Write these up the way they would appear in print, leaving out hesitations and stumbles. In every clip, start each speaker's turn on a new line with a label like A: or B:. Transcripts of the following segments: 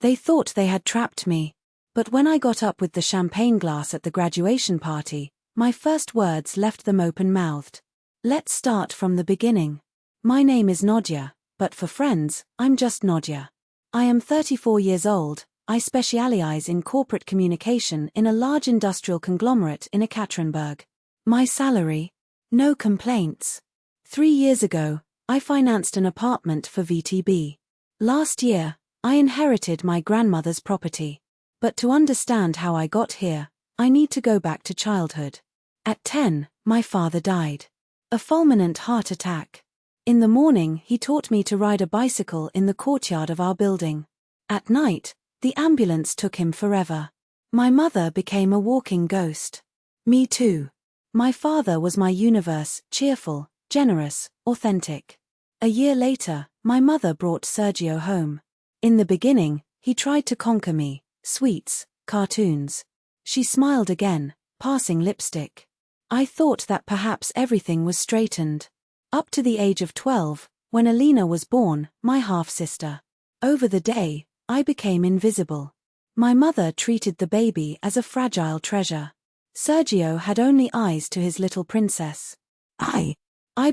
A: They thought they had trapped me. But when I got up with the champagne glass at the graduation party, my first words left them open-mouthed. Let's start from the beginning. My name is Nadia, but for friends, I'm just Nadia. I am 34 years old. I specialize in corporate communication in a large industrial conglomerate in Ekaterinburg. My salary? No complaints. 3 years ago, I financed an apartment for VTB. Last year, I inherited my grandmother's property. But to understand how I got here, I need to go back to childhood. At 10, my father died. A fulminant heart attack. In the morning, he taught me to ride a bicycle in the courtyard of our building. At night, the ambulance took him forever. My mother became a walking ghost. Me too. My father was my universe, cheerful, generous, authentic. A year later, my mother brought Sergio home. In the beginning, he tried to conquer me. Sweets, cartoons. She smiled again, passing lipstick. I thought that perhaps everything was straightened. Up to the age of 12, when Alina was born, my half-sister. Over the day, I became invisible. My mother treated the baby as a fragile treasure. Sergio had only eyes to his little princess. I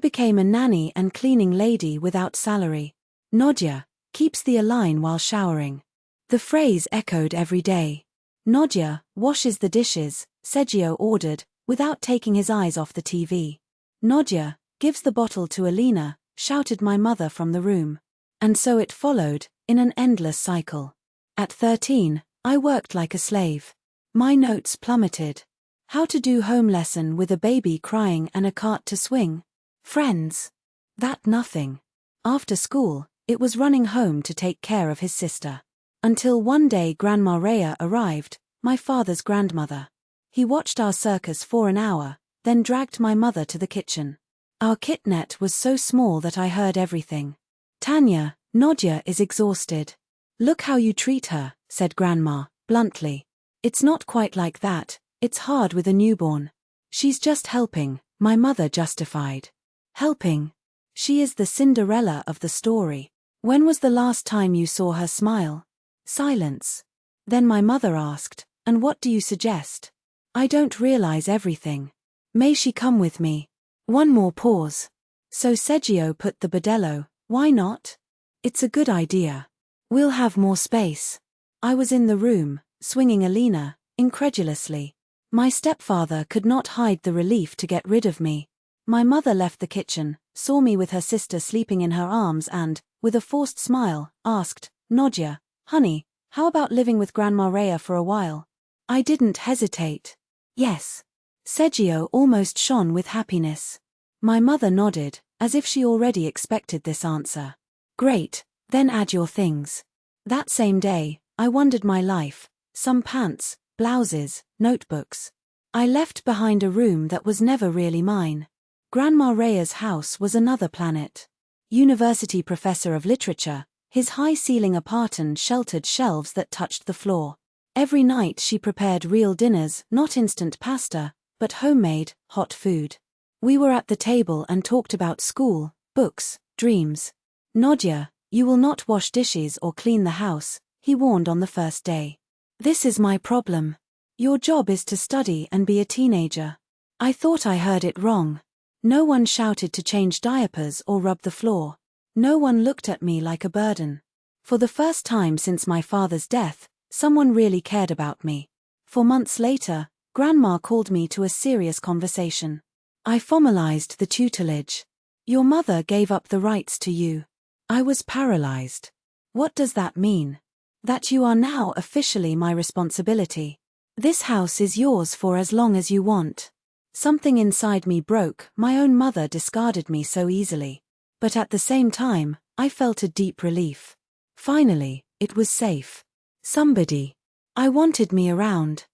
A: became a nanny and cleaning lady without salary. Nadia keeps the line while showering. The phrase echoed every day. Nadia washes the dishes, Sergio ordered, without taking his eyes off the TV. Nadia gives the bottle to Alina, shouted my mother from the room. And so it followed, in an endless cycle. At 13, I worked like a slave. My notes plummeted. How to do home lesson with a baby crying and a cart to swing. Friends. That nothing. After school, it was running home to take care of his sister. Until one day Grandma Rhea arrived, my father's grandmother. He watched our circus for an hour, then dragged my mother to the kitchen. Our kitnet was so small that I heard everything. Tanya, Nadia is exhausted. Look how you treat her, said Grandma, bluntly. It's not quite like that, it's hard with a newborn. She's just helping, my mother justified. Helping? She is the Cinderella of the story. When was the last time you saw her smile? Silence. Then my mother asked, and what do you suggest? I don't realize everything. May she come with me? One more pause. So Sergio put the bordello, why not? It's a good idea. We'll have more space. I was in the room, swinging Alina, incredulously. My stepfather could not hide the relief to get rid of me. My mother left the kitchen, saw me with her sister sleeping in her arms and, with a forced smile, asked, Nadia, honey, how about living with Grandma Rhea for a while? I didn't hesitate. Yes. Sergio almost shone with happiness. My mother nodded, as if she already expected this answer. Great, then add your things. That same day, I wondered my life, some pants, blouses, notebooks. I left behind a room that was never really mine. Grandma Rhea's house was another planet. University professor of literature, his high-ceiling apartment sheltered shelves that touched the floor. Every night she prepared real dinners, not instant pasta, but homemade, hot food. We were at the table and talked about school, books, dreams. Nadia, you will not wash dishes or clean the house, he warned on the first day. This is my problem. Your job is to study and be a teenager. I thought I heard it wrong. No one shouted to change diapers or rub the floor. No one looked at me like a burden. For the first time since my father's death, someone really cared about me. 4 months later, Grandma called me to a serious conversation. I formalized the tutelage. Your mother gave up the rights to you. I was paralyzed. What does that mean? That you are now officially my responsibility. This house is yours for as long as you want. Something inside me broke, my own mother discarded me so easily. But at the same time, I felt a deep relief. Finally, it was safe. Somebody. I wanted me around.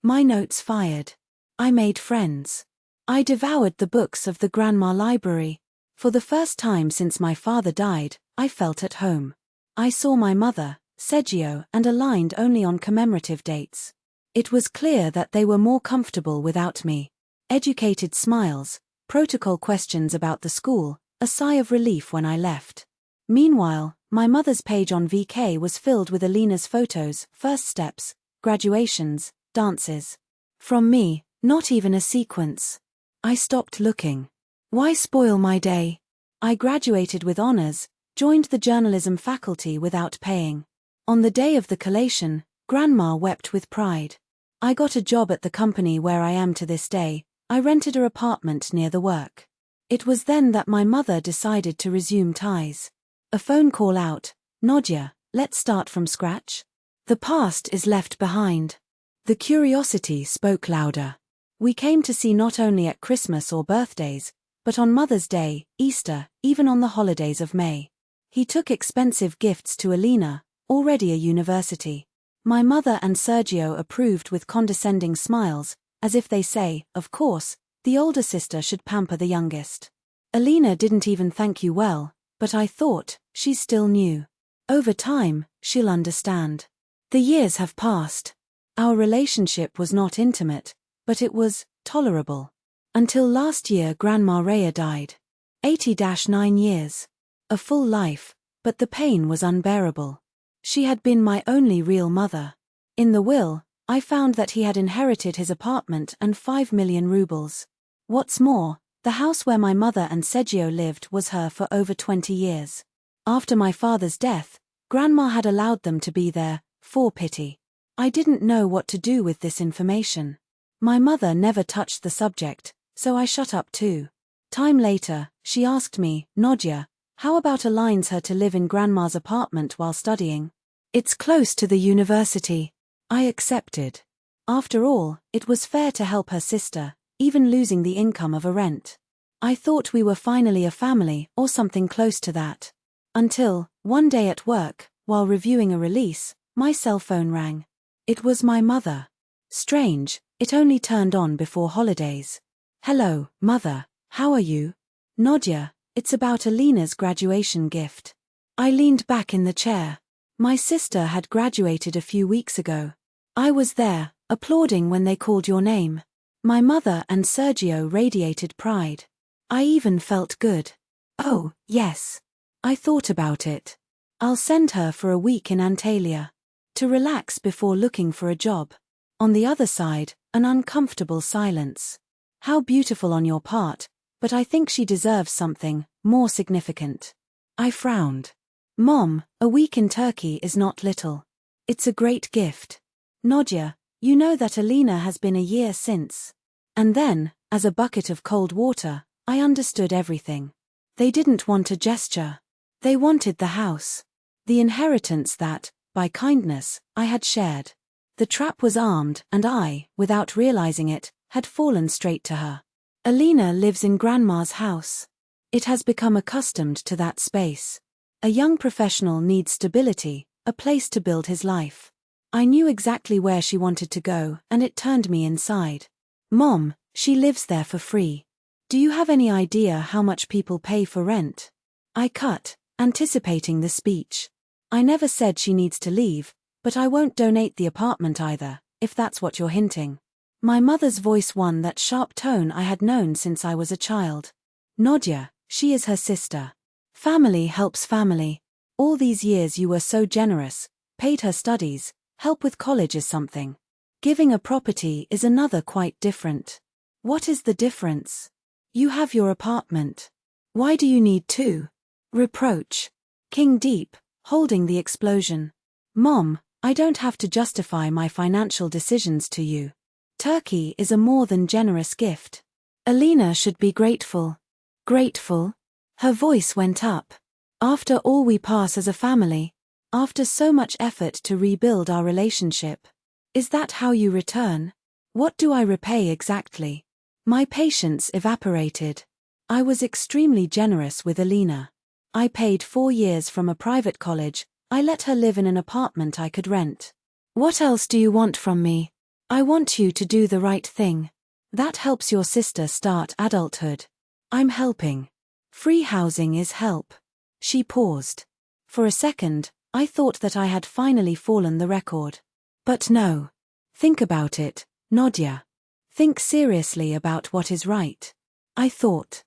A: My notes fired. I made friends. I devoured the books of the Grandma Library. For the first time since my father died, I felt at home. I saw my mother, Sergio, and aligned only on commemorative dates. It was clear that they were more comfortable without me. Educated smiles, protocol questions about the school, a sigh of relief when I left. Meanwhile, my mother's page on VK was filled with Alina's photos, first steps, graduations, dances. From me, not even a sequence. I stopped looking. Why spoil my day? I graduated with honors, joined the journalism faculty without paying. On the day of the collation, Grandma wept with pride. I got a job at the company where I am to this day. I rented an apartment near the work. It was then that my mother decided to resume ties. A phone call out, "Nadia, let's start from scratch." The past is left behind. The curiosity spoke louder. We came to see not only at Christmas or birthdays, but on Mother's Day, Easter, even on the holidays of May. He took expensive gifts to Alina, already a university. My mother and Sergio approved with condescending smiles, as if they say, of course, the older sister should pamper the youngest. Alina didn't even thank you well, but I thought, she's still new. Over time, she'll understand. The years have passed. Our relationship was not intimate, but it was tolerable. Until last year Grandma Rhea died. 80-9 years. A full life, but the pain was unbearable. She had been my only real mother. In the will, I found that he had inherited his apartment and 5 million rubles. What's more, the house where my mother and Sergio lived was her for over 20 years. After my father's death, Grandma had allowed them to be there, for pity. I didn't know what to do with this information. My mother never touched the subject, so I shut up too. Time later, she asked me, "Nadia, how about aligns her to live in Grandma's apartment while studying? It's close to the university." I accepted. After all, it was fair to help her sister, even losing the income of a rent. I thought we were finally a family or something close to that. Until, one day at work, while reviewing a release, my cell phone rang. It was my mother. Strange, it only turned on before holidays. "Hello, Mother, how are you?" "Nadia, it's about Alina's graduation gift." I leaned back in the chair. My sister had graduated a few weeks ago. I was there, applauding when they called your name. My mother and Sergio radiated pride. I even felt good. "Oh, yes. I thought about it. I'll send her for a week in Antalya. To relax before looking for a job." On the other side, an uncomfortable silence. How beautiful on your part, but I think she deserves something more significant. I frowned. "Mom, a week in Turkey is not little. It's a great gift. Nadia, you know that Alina has been a year since." And then, as a bucket of cold water, I understood everything. They didn't want a gesture. They wanted the house. The inheritance that, by kindness, I had shared. The trap was armed and I, without realizing it, had fallen straight to her. Alina lives in Grandma's house. It has become accustomed to that space. A young professional needs stability, a place to build his life. I knew exactly where she wanted to go and it turned me inside. "Mom, she lives there for free. Do you have any idea how much people pay for rent?" I cut, anticipating the speech. "I never said she needs to leave, but I won't donate the apartment either, if that's what you're hinting." My mother's voice won that sharp tone I had known since I was a child. "Nadia, she is her sister. Family helps family. All these years you were so generous, paid her studies, help with college is something. Giving a property is another quite different." "What is the difference? You have your apartment. Why do you need two?" Reproach. King deep, holding the explosion. "Mom, I don't have to justify my financial decisions to you. Turkey is a more than generous gift. Alina should be grateful." "Grateful?" Her voice went up. "After all we pass as a family, after so much effort to rebuild our relationship. Is that how you return? What do I repay exactly?" My patience evaporated. I was extremely generous with Alina. I paid 4 years from a private college. I let her live in an apartment I could rent. "What else do you want from me?" "I want you to do the right thing. That helps your sister start adulthood." "I'm helping. Free housing is help." She paused. For a second, I thought that I had finally fallen the record. But no. Think about it, Nadia. Think seriously about what is right. I thought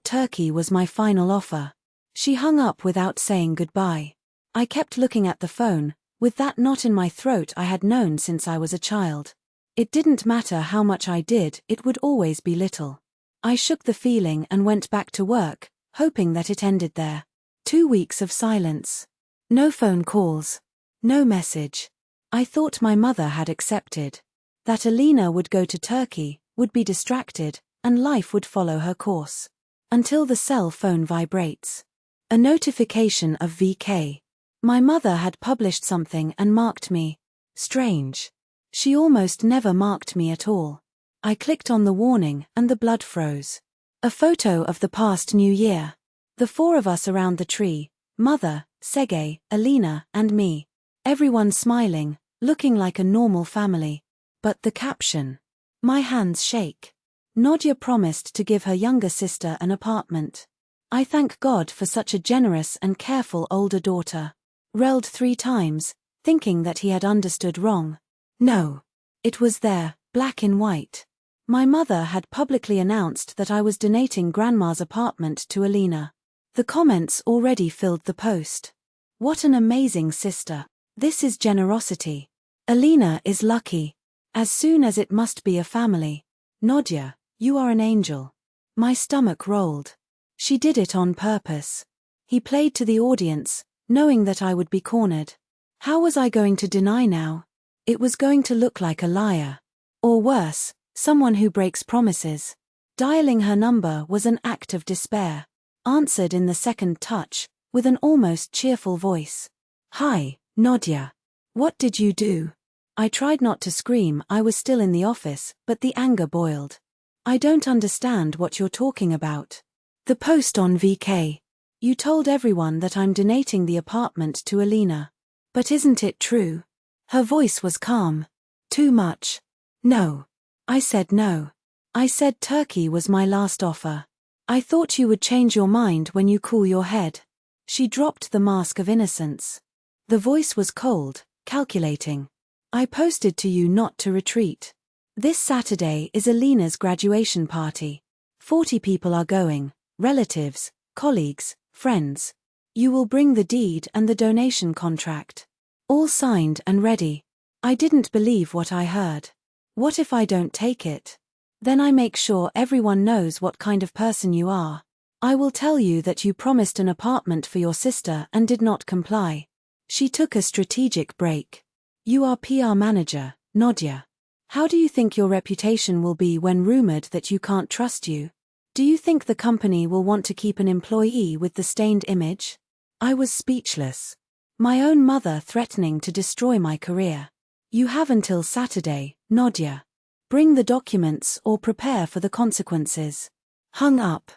A: Turkey was my final offer. She hung up without saying goodbye. I kept looking at the phone, with that knot in my throat I had known since I was a child. It didn't matter how much I did, it would always be little. I shook the feeling and went back to work, hoping that it ended there. 2 weeks of silence. No phone calls. No message. I thought my mother had accepted. That Alina would go to Turkey, would be distracted, and life would follow her course. Until the cell phone vibrates. A notification of VK. My mother had published something and marked me. Strange. She almost never marked me at all. I clicked on the warning and the blood froze. A photo of the past New Year. The 4 of us around the tree, mother, Sege, Alina, and me. Everyone smiling, looking like a normal family. But the caption. My hands shake. Nadia promised to give her younger sister an apartment. I thank God for such a generous and careful older daughter. Relled 3 times, thinking that he had understood wrong. No. It was there, black in white. My mother had publicly announced that I was donating Grandma's apartment to Alina. The comments already filled the post. What an amazing sister. This is generosity. Alina is lucky. As soon as it must be a family. Nadia, you are an angel. My stomach rolled. She did it on purpose. He played to the audience, knowing that I would be cornered. How was I going to deny now? It was going to look like a liar. Or worse, someone who breaks promises. Dialing her number was an act of despair. Answered in the second touch, with an almost cheerful voice. Hi, Nadia. What did you do? I tried not to scream, I was still in the office, but the anger boiled. I don't understand what you're talking about. The post on VK. You told everyone that I'm donating the apartment to Alina. But isn't it true? Her voice was calm. Too much. No. I said no. I said Turkey was my last offer. I thought you would change your mind when you cool your head. She dropped the mask of innocence. The voice was cold, calculating. I posted to you not to retreat. This Saturday is Alina's graduation party. 40 people are going, relatives, colleagues, friends. You will bring the deed and the donation contract. All signed and ready. I didn't believe what I heard. What if I don't take it? Then I make sure everyone knows what kind of person you are. I will tell you that you promised an apartment for your sister and did not comply. She took a strategic break. You are PR manager, Nadia. How do you think your reputation will be when rumored that you can't trust you? Do you think the company will want to keep an employee with the stained image? I was speechless. My own mother threatening to destroy my career. You have until Saturday, Nadia. Bring the documents or prepare for the consequences. Hung up.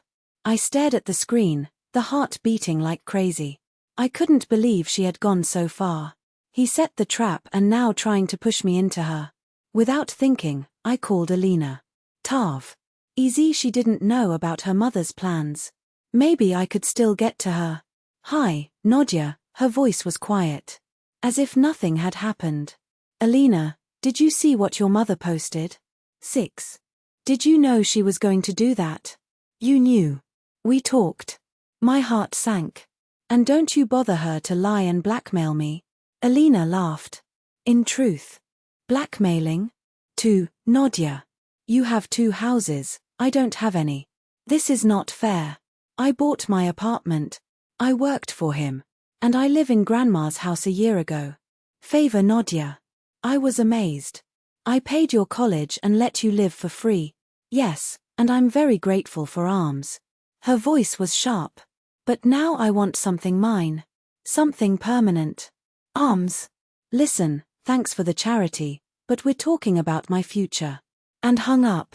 A: I stared at the screen, the heart beating like crazy. I couldn't believe she had gone so far. He set the trap and now trying to push me into her. Without thinking, I called Alina. Tav. Easy, she didn't know about her mother's plans. Maybe I could still get to her. Hi, Nadia, her voice was quiet. As if nothing had happened. Alina, did you see what your mother posted? 6. Did you know she was going to do that? You knew. We talked. My heart sank. And don't you bother her to lie and blackmail me. Alina laughed. In truth. Blackmailing? 2. Nadia. You have 2 houses, I don't have any. This is not fair. I bought my apartment. I worked for him. And I live in Grandma's house a year ago. Favor Nadia. I was amazed. I paid your college and let you live for free. Yes, and I'm very grateful for alms. Her voice was sharp. But now I want something mine. Something permanent. Alms. Listen, thanks for the charity, but we're talking about my future. And hung up.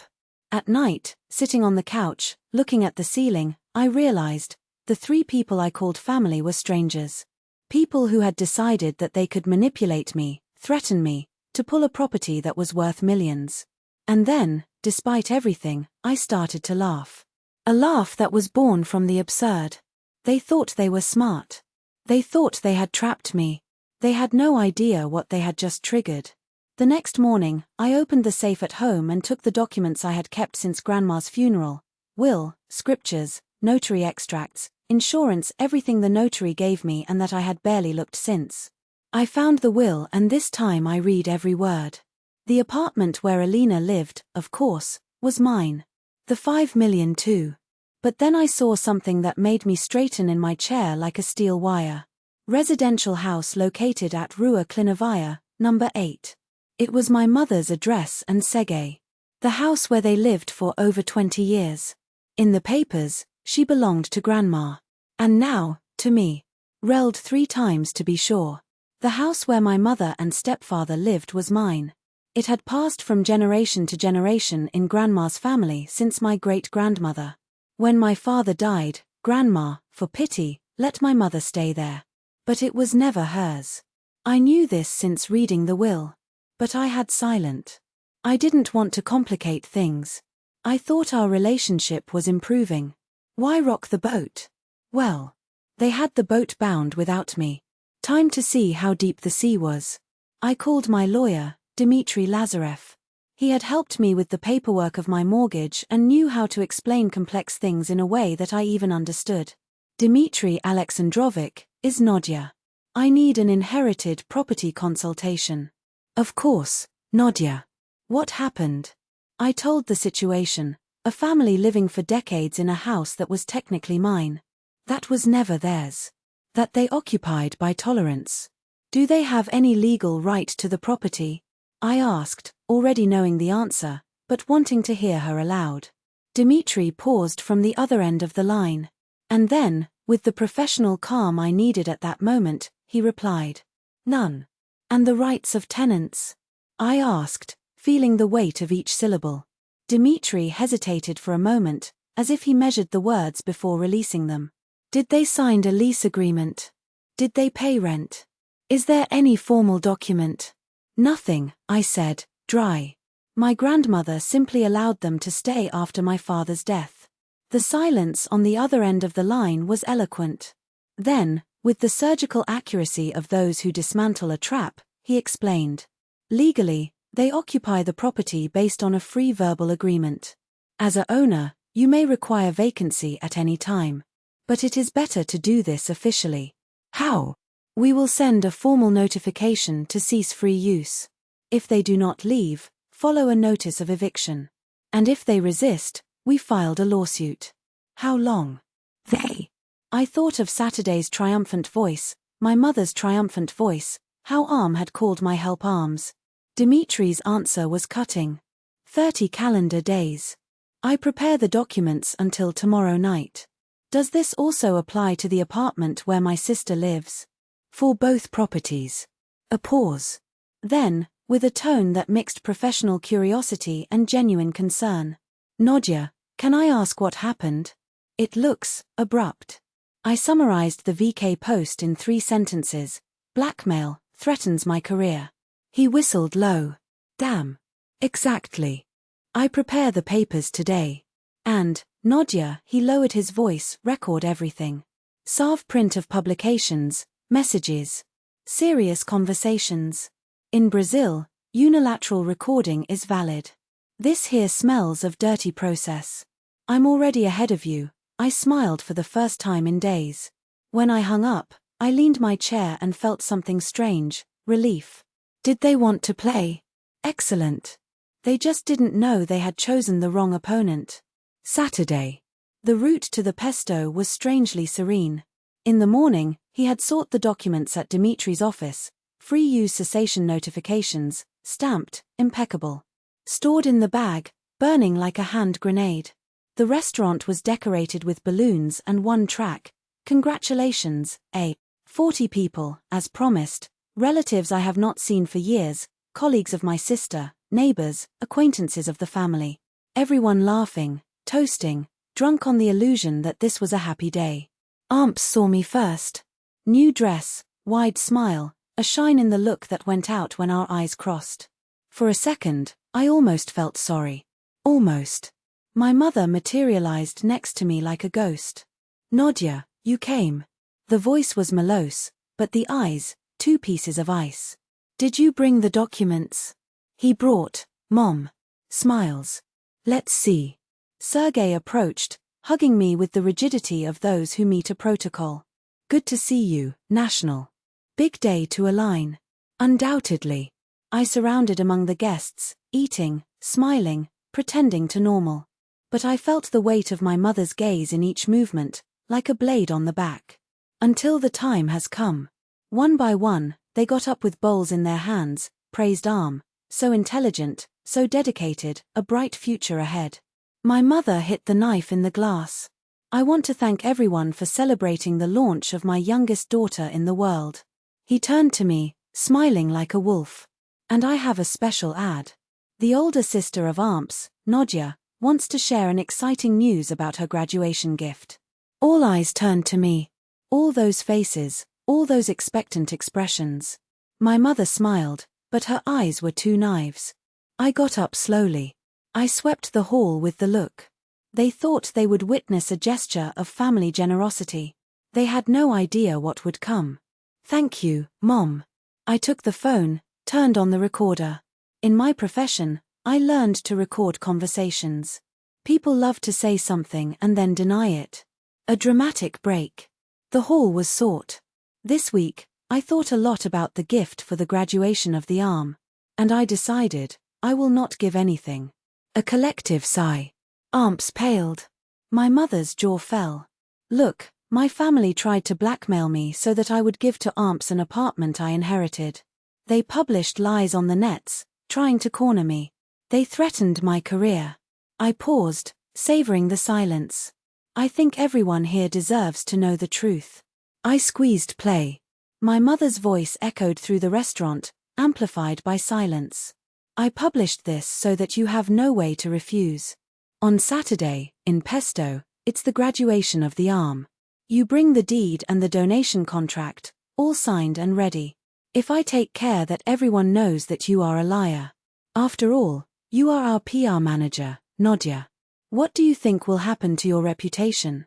A: At night, sitting on the couch, looking at the ceiling, I realized, the 3 people I called family were strangers. People who had decided that they could manipulate me, threaten me, to pull a property that was worth millions. And then, despite everything, I started to laugh. A laugh that was born from the absurd. They thought they were smart. They thought they had trapped me. They had no idea what they had just triggered. The next morning, I opened the safe at home and took the documents I had kept since Grandma's funeral. Will, scriptures, notary extracts, insurance, everything the notary gave me and that I had barely looked since. I found the will and this time I read every word. The apartment where Alina lived, of course, was mine. The 5 million too. But then I saw something that made me straighten in my chair like a steel wire. Residential house located at Rua Klinovaya, number 8. It was my mother's address and Sege. The house where they lived for over 20 years. In the papers, she belonged to Grandma. And now, to me. Relled 3 times to be sure. The house where my mother and stepfather lived was mine. It had passed from generation to generation in Grandma's family since my great-grandmother. When my father died, Grandma, for pity, let my mother stay there. But it was never hers. I knew this since reading the will. But I had silent. I didn't want to complicate things. I thought our relationship was improving. Why rock the boat? Well, they had the boat bound without me. Time to see how deep the sea was. I called my lawyer, Dmitry Lazarev. He had helped me with the paperwork of my mortgage and knew how to explain complex things in a way that I even understood. Dmitry Alexandrovich, is Nadia. I need an inherited property consultation. Of course, Nadia. What happened? I told the situation, a family living for decades in a house that was technically mine. That was never theirs. That they occupied by tolerance. Do they have any legal right to the property? I asked, already knowing the answer, but wanting to hear her aloud. Dmitry paused from the other end of the line. And then, with the professional calm I needed at that moment, he replied. None. And the rights of tenants? I asked, feeling the weight of each syllable. Dmitry hesitated for a moment, as if he measured the words before releasing them. Did they sign a lease agreement? Did they pay rent? Is there any formal document? Nothing, I said, dry. My grandmother simply allowed them to stay after my father's death. The silence on the other end of the line was eloquent. Then, with the surgical accuracy of those who dismantle a trap, he explained. Legally, they occupy the property based on a free verbal agreement. As a owner, you may require vacancy at any time. But it is better to do this officially. How? We will send a formal notification to cease free use. If they do not leave, follow a notice of eviction. And if they resist, we filed a lawsuit. How long? They. I thought of Saturday's triumphant voice, my mother's triumphant voice, how Arm had called my help arms. Dmitry's answer was cutting. 30 calendar days. I prepare the documents until tomorrow night. Does this also apply to the apartment where my sister lives? For both properties. A pause. Then, with a tone that mixed professional curiosity and genuine concern. Nadia, can I ask what happened? It looks abrupt. I summarized the VK post in 3 sentences. Blackmail threatens my career. He whistled low. Damn. Exactly. I prepare the papers today. And, Nadia, he lowered his voice, record everything. Salve print of publications, messages. Serious conversations. In Brazil, unilateral recording is valid. This here smells of dirty process. I'm already ahead of you, I smiled for the first time in days. When I hung up, I leaned my chair and felt something strange, relief. Did they want to play? Excellent. They just didn't know they had chosen the wrong opponent. Saturday. The route to the pesto was strangely serene. In the morning, he had sought the documents at Dmitry's office, free use cessation notifications, stamped, impeccable. Stored in the bag, burning like a hand grenade. The restaurant was decorated with balloons and 1 track. Congratulations, A. 40 people, as promised, relatives I have not seen for years, colleagues of my sister, neighbors, acquaintances of the family. Everyone laughing, toasting, drunk on the illusion that this was a happy day. Amps saw me first. New dress, wide smile, a shine in the look that went out when our eyes crossed. For a second, I almost felt sorry. Almost. My mother materialized next to me like a ghost. Nadia, you came. The voice was morose, but the eyes, 2 pieces of ice. Did you bring the documents? He brought, Mom. Smiles. Let's see. Sergei approached, hugging me with the rigidity of those who meet a protocol. Good to see you, National. Big day to align. Undoubtedly. I surrounded among the guests, eating, smiling, pretending to normal. But I felt the weight of my mother's gaze in each movement, like a blade on the back. Until the time has come. One by one, they got up with bowls in their hands, praised Arm, so intelligent, so dedicated, a bright future ahead. My mother hit the knife in the glass. I want to thank everyone for celebrating the launch of my youngest daughter in the world. He turned to me, smiling like a wolf. And I have a special ad. The older sister of Arm's, Nadia, wants to share an exciting news about her graduation gift. All eyes turned to me. All those faces, all those expectant expressions. My mother smiled, but her eyes were two knives. I got up slowly. I swept the hall with the look. They thought they would witness a gesture of family generosity. They had no idea what would come. Thank you, Mom. I took the phone, turned on the recorder. In my profession, I learned to record conversations. People love to say something and then deny it. A dramatic break. The hall was sought. This week, I thought a lot about the gift for the graduation of the Arm. And I decided, I will not give anything. A collective sigh. Arms paled. My mother's jaw fell. Look, my family tried to blackmail me so that I would give to Arms an apartment I inherited. They published lies on the nets, trying to corner me. They threatened my career. I paused, savoring the silence. I think everyone here deserves to know the truth. I squeezed play. My mother's voice echoed through the restaurant, amplified by silence. I published this so that you have no way to refuse. On Saturday, in Pesto, it's the graduation of the Arm. You bring the deed and the donation contract, all signed and ready. If I take care that everyone knows that you are a liar. After all, you are our PR manager, Nadia. What do you think will happen to your reputation?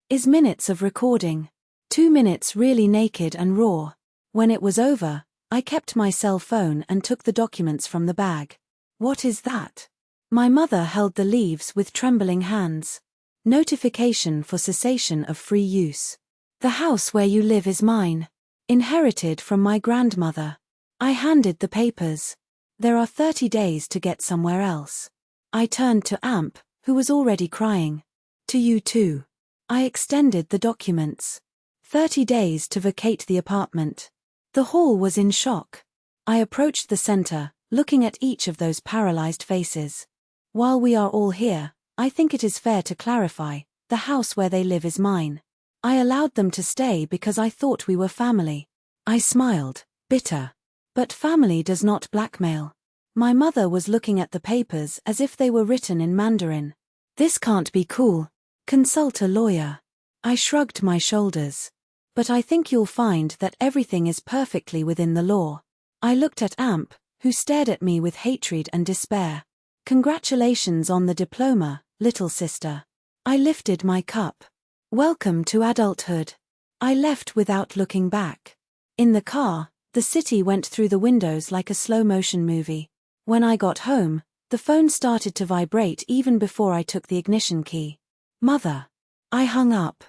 A: Is minutes of recording. 2 minutes really naked and raw. When it was over, I kept my cell phone and took the documents from the bag. What is that? My mother held the leaves with trembling hands. Notification for cessation of free use. The house where you live is mine. Inherited from my grandmother. I handed the papers. There are 30 days to get somewhere else. I turned to Amp, who was already crying. To you too. I extended the documents. 30 days to vacate the apartment. The hall was in shock. I approached the center, looking at each of those paralyzed faces. While we are all here, I think it is fair to clarify, the house where they live is mine. I allowed them to stay because I thought we were family. I smiled, bitter. But family does not blackmail. My mother was looking at the papers as if they were written in Mandarin. This can't be cool. Consult a lawyer. I shrugged my shoulders. But I think you'll find that everything is perfectly within the law. I looked at Amp, who stared at me with hatred and despair. Congratulations on the diploma, little sister. I lifted my cup. Welcome to adulthood. I left without looking back. In the car, the city went through the windows like a slow-motion movie. When I got home, the phone started to vibrate even before I took the ignition key. Mother. I hung up.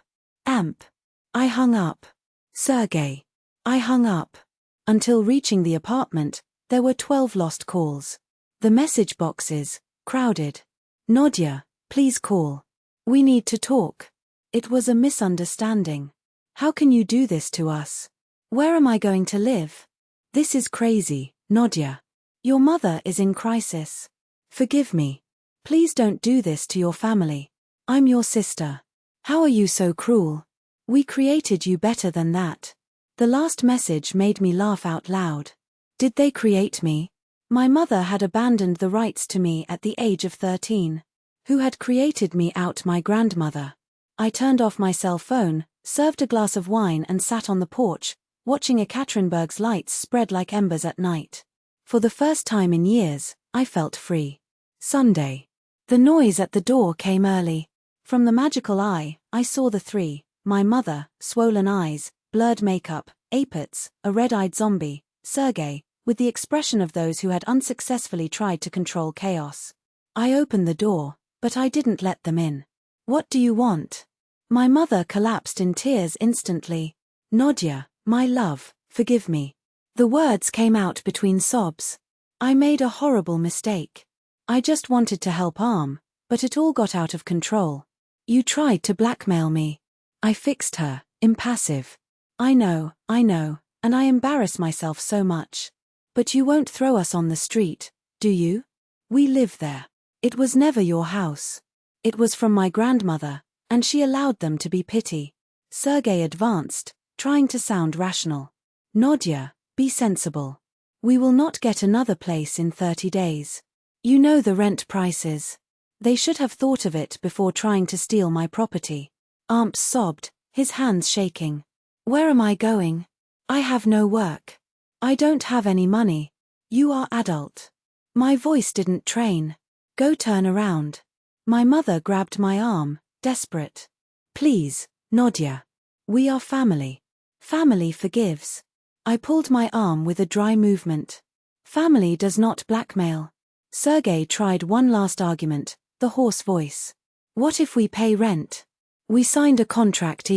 A: Amp. I hung up. Sergey. I hung up. Until reaching the apartment, there were 12 lost calls. The message boxes, crowded. Nadia, please call. We need to talk. It was a misunderstanding. How can you do this to us? Where am I going to live? This is crazy, Nadia. Your mother is in crisis. Forgive me. Please don't do this to your family. I'm your sister. How are you so cruel? We created you better than that. The last message made me laugh out loud. Did they create me? My mother had abandoned the rights to me at the age of 13. Who had created me out my grandmother? I turned off my cell phone, served a glass of wine and sat on the porch, watching Ekaterinburg's lights spread like embers at night. For the first time in years, I felt free. Sunday. The noise at the door came early. From the magical eye, I saw the three, my mother, swollen eyes, blurred makeup, apex, a red-eyed zombie, Sergey, with the expression of those who had unsuccessfully tried to control chaos. I opened the door, but I didn't let them in. What do you want? My mother collapsed in tears instantly. Nadia, my love, forgive me. The words came out between sobs. I made a horrible mistake. I just wanted to help Arm, but it all got out of control. You tried to blackmail me. I fixed her, impassive. I know, and I embarrass myself so much. But you won't throw us on the street, do you? We live there. It was never your house. It was from my grandmother, and she allowed them to be petty. Sergei advanced, trying to sound rational. Nadia, be sensible. We will not get another place in 30 days. You know the rent prices. They should have thought of it before trying to steal my property. Amps sobbed, his hands shaking. Where am I going? I have no work. I don't have any money. You are adult. My voice didn't train. Go turn around. My mother grabbed my arm, desperate. Please, Nadia. We are family. Family forgives. I pulled my arm with a dry movement. Family does not blackmail. Sergei tried one last argument, the hoarse voice. What if we pay rent? We signed a contract.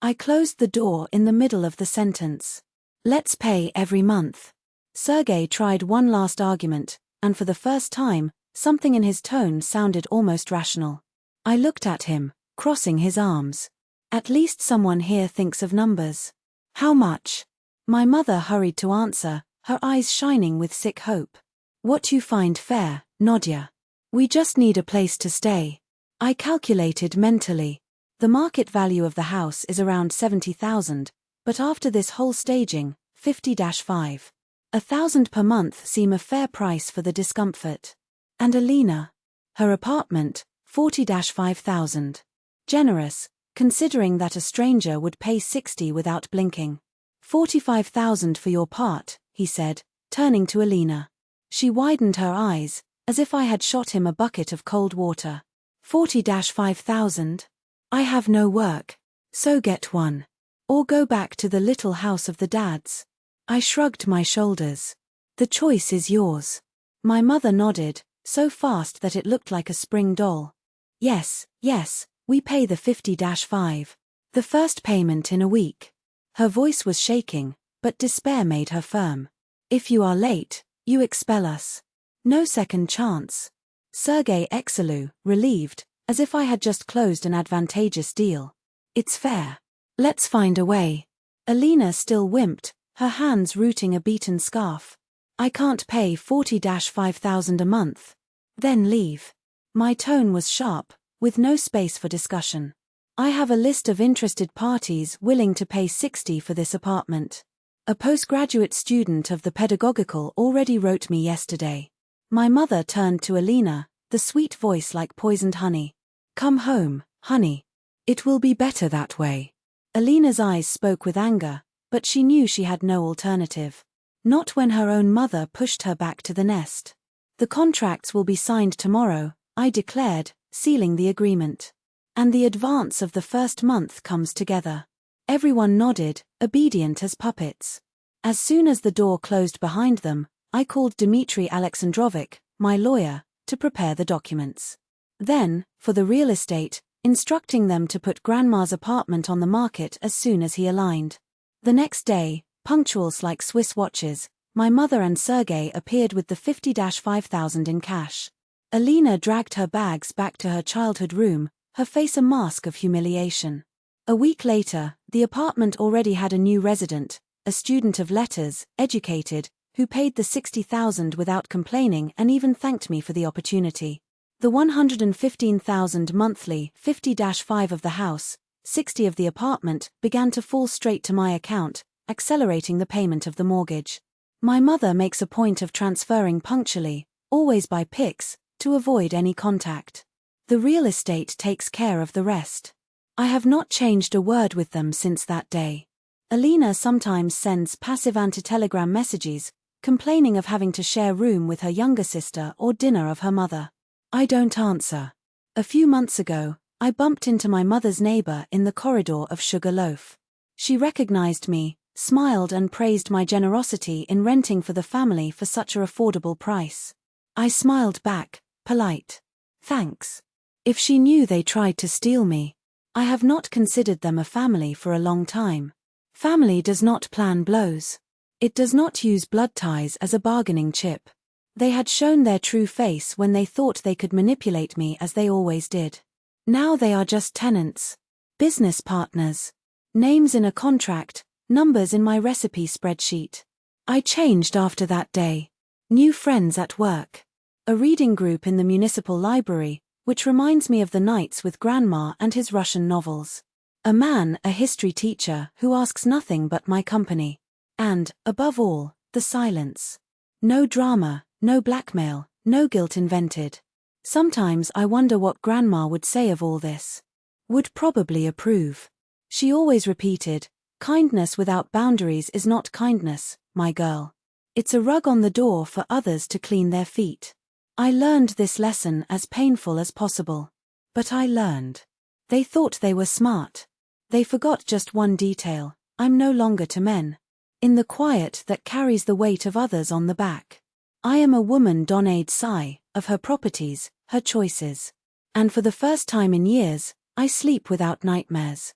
A: I closed the door in the middle of the sentence. Let's pay every month. Sergei tried one last argument, and for the first time, something in his tone sounded almost rational. I looked at him, crossing his arms. At least someone here thinks of numbers. How much? My mother hurried to answer, her eyes shining with sick hope. What you find fair, Nadia. We just need a place to stay. I calculated mentally. The market value of the house is around 70,000, but after this whole staging, 50-5. 1,000 per month seem a fair price for the discomfort. And Alina? Her apartment, 40-5,000. Generous, considering that a stranger would pay 60 without blinking. 45,000 for your part, he said, turning to Alina. She widened her eyes, as if I had shot him a bucket of cold water. 40-5,000? I have no work. So get one. Or go back to the little house of the dads. I shrugged my shoulders. The choice is yours. My mother nodded, so fast that it looked like a spring doll. Yes, we pay the 50-5. The first payment in a week. Her voice was shaking, but despair made her firm. If you are late, you expel us. No second chance. Sergei exhaled, relieved, as if I had just closed an advantageous deal. It's fair. Let's find a way. Alina still wimped, her hands rooting a beaten scarf. I can't pay 40-5,000 a month. Then leave. My tone was sharp, with no space for discussion. I have a list of interested parties willing to pay 60 for this apartment. A postgraduate student of the pedagogical already wrote me yesterday. My mother turned to Alina, the sweet voice like poisoned honey. Come home, honey. It will be better that way. Alina's eyes spoke with anger, but she knew she had no alternative. Not when her own mother pushed her back to the nest. The contracts will be signed tomorrow, I declared, sealing the agreement. And the advance of the first month comes together. Everyone nodded, obedient as puppets. As soon as the door closed behind them, I called Dmitry Alexandrovich, my lawyer, to prepare the documents. Then, for the real estate, instructing them to put Grandma's apartment on the market as soon as he aligned. The next day, punctuals like Swiss watches, my mother and Sergei appeared with the 50-5,000 in cash. Alina dragged her bags back to her childhood room, her face a mask of humiliation. A week later, the apartment already had a new resident, a student of letters, educated, who paid the 60,000 without complaining and even thanked me for the opportunity. The 115,000 monthly, 50-5 of the house, 60 of the apartment, began to fall straight to my account, accelerating the payment of the mortgage. My mother makes a point of transferring punctually, always by PIX, to avoid any contact. The real estate takes care of the rest. I have not changed a word with them since that day. Alina sometimes sends passive anti-telegram messages, complaining of having to share room with her younger sister or dinner of her mother. I don't answer. A few months ago, I bumped into my mother's neighbor in the corridor of Sugar Loaf. She recognized me, smiled and praised my generosity in renting for the family for such an affordable price. I smiled back, polite. Thanks. If she knew they tried to steal me. I have not considered them a family for a long time. Family does not plan blows. It does not use blood ties as a bargaining chip. They had shown their true face when they thought they could manipulate me as they always did. Now they are just tenants. Business partners. Names in a contract, numbers in my recipe spreadsheet. I changed after that day. New friends at work. A reading group in the municipal library, which reminds me of the nights with Grandma and his Russian novels. A man, a history teacher, who asks nothing but my company. And, above all, the silence. No drama, no blackmail, no guilt invented. Sometimes I wonder what Grandma would say of all this. Would probably approve. She always repeated, "Kindness without boundaries is not kindness, my girl. It's a rug on the door for others to clean their feet." I learned this lesson as painful as possible. But I learned. They thought they were smart. They forgot just one detail: I'm no longer to men. In the quiet that carries the weight of others on the back. I am a woman donnée sigh, of her properties, her choices. And for the first time in years, I sleep without nightmares.